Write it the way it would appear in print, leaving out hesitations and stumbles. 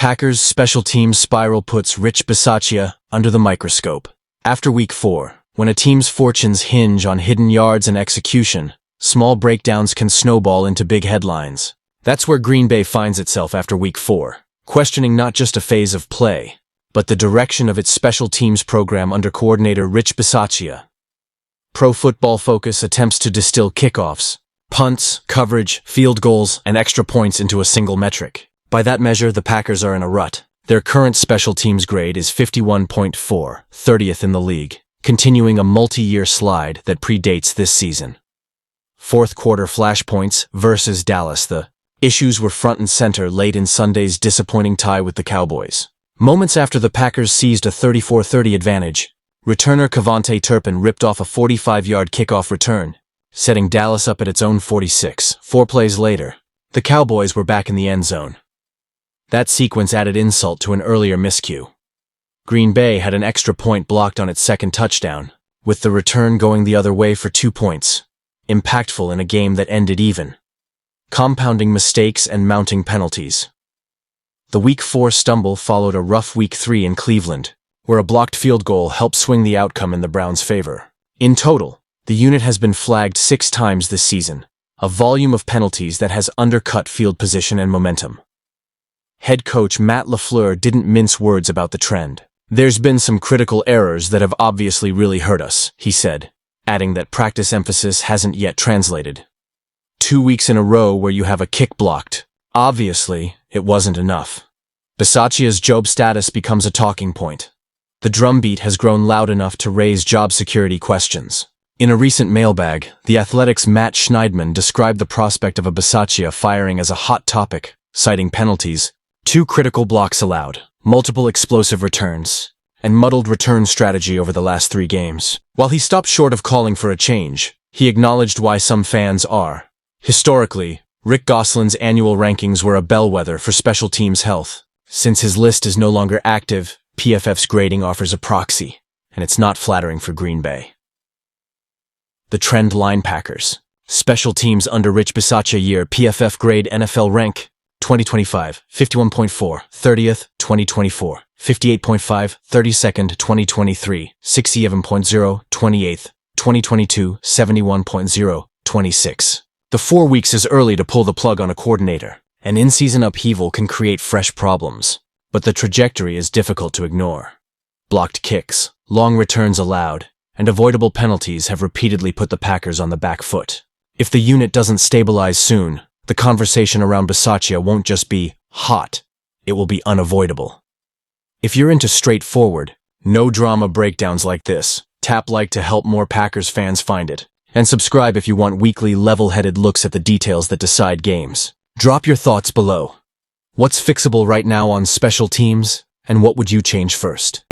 Packers' special teams spiral puts Rich Bisaccia under the microscope. After Week 4, when a team's fortunes hinge on hidden yards and execution, small breakdowns can snowball into big headlines. That's where Green Bay finds itself after Week 4, questioning not just a phase of play, but the direction of its special teams program under coordinator Rich Bisaccia. Pro Football Focus attempts to distill kickoffs, punts, coverage, field goals, and extra points into a single metric. By that measure, the Packers are in a rut. Their current special teams grade is 51.4, 30th in the league, continuing a multi-year slide that predates this season. Fourth quarter flashpoints versus Dallas. The issues were front and center late in Sunday's disappointing tie with the Cowboys. Moments after the Packers seized a 34-30 advantage, returner Cavante Turpin ripped off a 45-yard kickoff return, setting Dallas up at its own 46. 4 plays later, the Cowboys were back in the end zone. That sequence added insult to an earlier miscue. Green Bay had an extra point blocked on its second touchdown, with the return going the other way for 2 points, impactful in a game that ended even. Compounding mistakes and mounting penalties. The Week 4 stumble followed a rough Week 3 in Cleveland, where a blocked field goal helped swing the outcome in the Browns' favor. In total, the unit has been flagged 6 times this season, a volume of penalties that has undercut field position and momentum. Head coach Matt LaFleur didn't mince words about the trend. "There's been some critical errors that have obviously really hurt us," he said, adding that practice emphasis hasn't yet translated. 2 weeks in a row where you have a kick blocked. Obviously, it wasn't enough. Bisaccia's job status becomes a talking point. The drumbeat has grown loud enough to raise job security questions. In a recent mailbag, The Athletic's Matt Schneidman described the prospect of a Bisaccia firing as a hot topic, citing penalties, 2 critical blocks allowed, multiple explosive returns, and muddled return strategy over the last 3 games. While he stopped short of calling for a change, he acknowledged why some fans are. Historically, Rick Gosselin's annual rankings were a bellwether for special teams health. Since his list is no longer active, PFF's grading offers a proxy, and it's not flattering for Green Bay. The trend line Packers. Special teams under Rich Bisaccia year PFF grade NFL rank 2025, 51.4, 30th, 2024, 58.5, 32nd, 2023, 67.0, 28th, 2022, 71.0, 26. The 4 weeks is early to pull the plug on a coordinator. An in-season upheaval can create fresh problems, but the trajectory is difficult to ignore. Blocked kicks, long returns allowed, and avoidable penalties have repeatedly put the Packers on the back foot. If the unit doesn't stabilize soon, the conversation around Bisaccia won't just be hot, it will be unavoidable. If you're into straightforward, no-drama breakdowns like this, tap like to help more Packers fans find it, and subscribe if you want weekly level-headed looks at the details that decide games. Drop your thoughts below. What's fixable right now on special teams, and what would you change first?